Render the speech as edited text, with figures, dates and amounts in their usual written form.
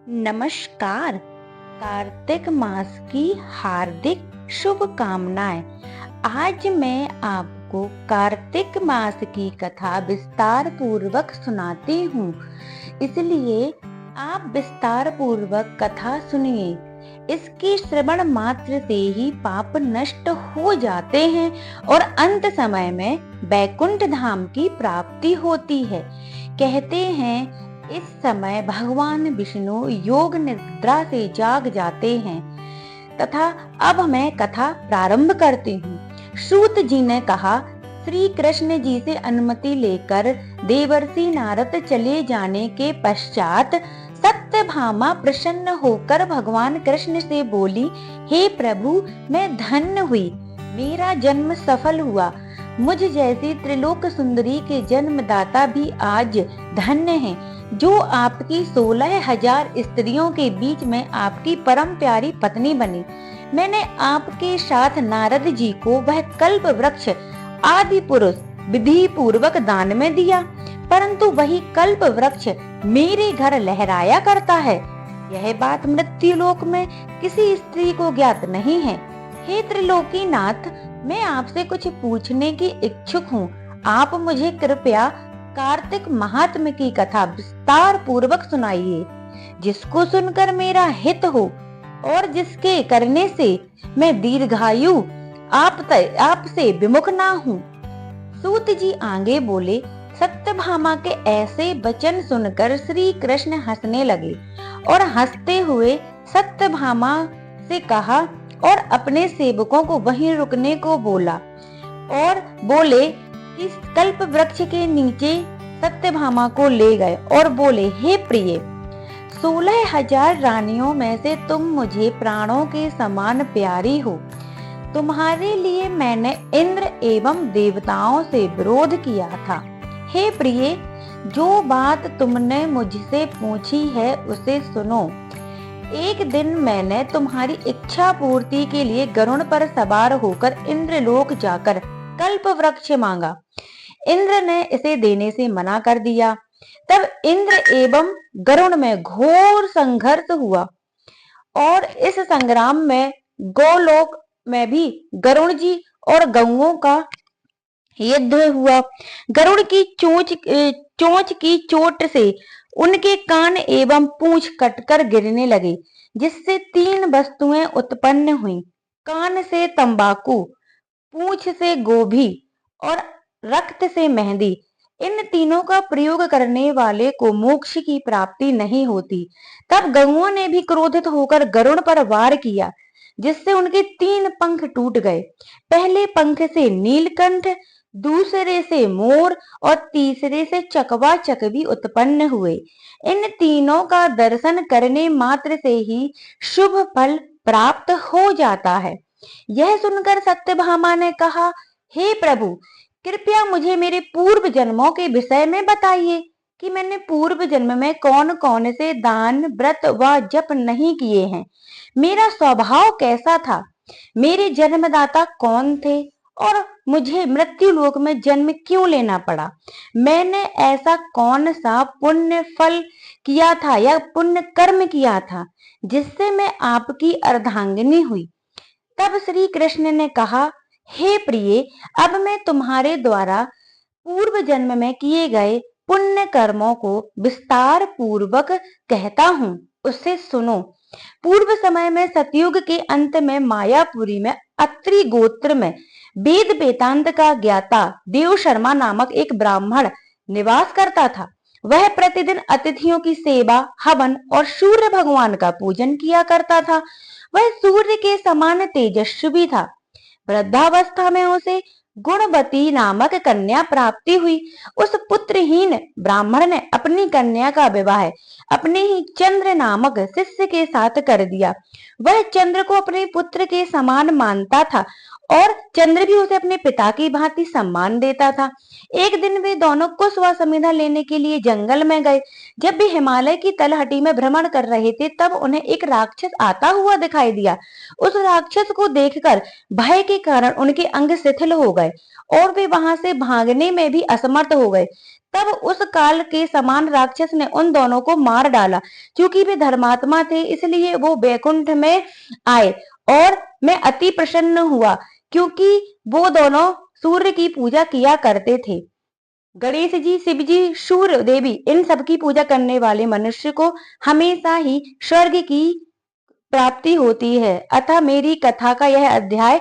नमस्कार। कार्तिक मास की हार्दिक शुभकामनाएं। आज मैं आपको कार्तिक मास की कथा विस्तार पूर्वक सुनाती हूँ, इसलिए आप विस्तार पूर्वक कथा सुनिए। इसके श्रवण मात्र से ही पाप नष्ट हो जाते हैं और अंत समय में बैकुंठ धाम की प्राप्ति होती है। कहते हैं इस समय भगवान विष्णु योग निद्रा से जाग जाते हैं। तथा अब मैं कथा प्रारंभ करती हूँ। सूत जी ने कहा, श्री कृष्ण जी से अनुमति लेकर देवर्षि नारद चले जाने के पश्चात सत्यभामा प्रसन्न होकर भगवान कृष्ण से बोली, हे प्रभु, मैं धन्य हुई, मेरा जन्म सफल हुआ। मुझ जैसी त्रिलोक सुंदरी के जन्मदाता भी आज धन्य हैं, जो आपकी 16,000 स्त्रियों के बीच में आपकी परम प्यारी पत्नी बनी। मैंने आपके साथ नारद जी को वह कल्प वृक्ष आदि पुरुष विधि पूर्वक दान में दिया, परंतु वही कल्प वृक्ष मेरे घर लहराया करता है। यह बात मृत्युलोक में किसी स्त्री को ज्ञात नहीं है। हे त्रिलोकी नाथ, मैं आपसे कुछ पूछने की इच्छुक हूँ। आप मुझे कृपया कार्तिक महात्म्य की कथा विस्तार पूर्वक सुनाइए, जिसको सुनकर मेरा हित हो और जिसके करने से मैं दीर्घायु आपसे विमुख ना हूँ। सूत जी आगे बोले, सत्यभामा के ऐसे वचन सुनकर श्री कृष्ण हंसने लगे और हंसते हुए सत्यभामा से कहा और अपने सेवकों को वहीं रुकने को बोला और बोले कि कल्प वृक्ष के नीचे सत्यभामा को ले गए और बोले, हे प्रिय, 16,000 रानियों में से तुम मुझे प्राणों के समान प्यारी हो। तुम्हारे लिए मैंने इंद्र एवं देवताओं से विरोध किया था। हे प्रिय, जो बात तुमने मुझसे पूछी है उसे सुनो। एक दिन मैंने तुम्हारी इच्छा पूर्ति के लिए गरुड़ पर सवार होकर इंद्रलोक जाकर कल्प वृक्ष मांगा। इंद्र ने इसे देने से मना कर दिया। तब इंद्र एवं गरुड़ में घोर संघर्ष हुआ और इस संग्राम में गोलोक में भी गरुड़ जी और गौओं का युद्ध हुआ। गरुड़ की चोंच की चोट से उनके कान एवं पूंछ कटकर गिरने लगे, जिससे 3 वस्तुएं उत्पन्न हुई। कान से तंबाकू, पूंछ से गोभी और रक्त से मेहंदी। इन तीनों का प्रयोग करने वाले को मोक्ष की प्राप्ति नहीं होती। तब गौओं ने भी क्रोधित होकर गरुड़ पर वार किया, जिससे उनके 3 पंख टूट गए। पहले पंख से नीलकंठ, दूसरे से मोर और तीसरे से चकवा चकवी उत्पन्न हुए। इन तीनों का दर्शन करने मात्र से ही शुभ फल प्राप्त हो जाता है। यह सुनकर सत्यभामा ने कहा, हे प्रभु, कृपया मुझे मेरे पूर्व जन्मों के विषय में बताइए कि मैंने पूर्व जन्म में कौन कौन से दान, व्रत व जप नहीं किए हैं। मेरा स्वभाव कैसा था, मेरे जन्मदाता कौन थे और मुझे मृत्यु लोक में जन्म क्यों लेना पड़ा। मैंने ऐसा कौन सा पुण्य फल किया था या पुण्य कर्म किया था जिससे मैं आपकी अर्धांगिनी हुई। तब श्री कृष्ण ने कहा, हे प्रिय, अब मैं तुम्हारे द्वारा पूर्व जन्म में किए गए पुण्य कर्मों को विस्तार पूर्वक कहता हूँ, उसे सुनो। पूर्व समय में सतयुग के अंत में मायापुरी में अत्रि गोत्र में वेद वेदांत का ज्ञाता देव शर्मा नामक एक ब्राह्मण निवास करता था। वह प्रतिदिन अतिथियों की सेवा, हवन और सूर्य भगवान का पूजन किया करता था। वह सूर्य के समान तेजस्वी था। वृद्धावस्था में उसे गुणवती नामक कन्या प्राप्ति हुई। उस पुत्रहीन ब्राह्मण ने अपनी कन्या का विवाह अपने ही चंद्र नामक शिष्य के साथ कर दिया। वह चंद्र को अपने पुत्र के समान मानता था और चंद्र भी उसे अपने पिता की भांति सम्मान देता था। एक दिन वे दोनों कुश व समिधा लेने के लिए जंगल में गए। जब भी हिमालय की तलहटी में भ्रमण कर रहे थे, तब उन्हें एक राक्षस आता हुआ दिखाई दिया। उस राक्षस को देखकर भय के कारण उनके अंग शिथिल हो गए और वे वहां से भागने में भी असमर्थ हो गए। तब उस काल के समान राक्षस ने उन दोनों को मार डाला। क्योंकि वे धर्मात्मा थे इसलिए वो बैकुंठ में आए और मैं अति प्रसन्न हुआ क्योंकि वो दोनों सूर्य की पूजा किया करते थे। गणेश जी, शिव जी, सूर्य देवी इन सब की पूजा करने वाले मनुष्य को हमेशा ही स्वर्ग की प्राप्ति होती है। अतः मेरी कथा का यह अध्याय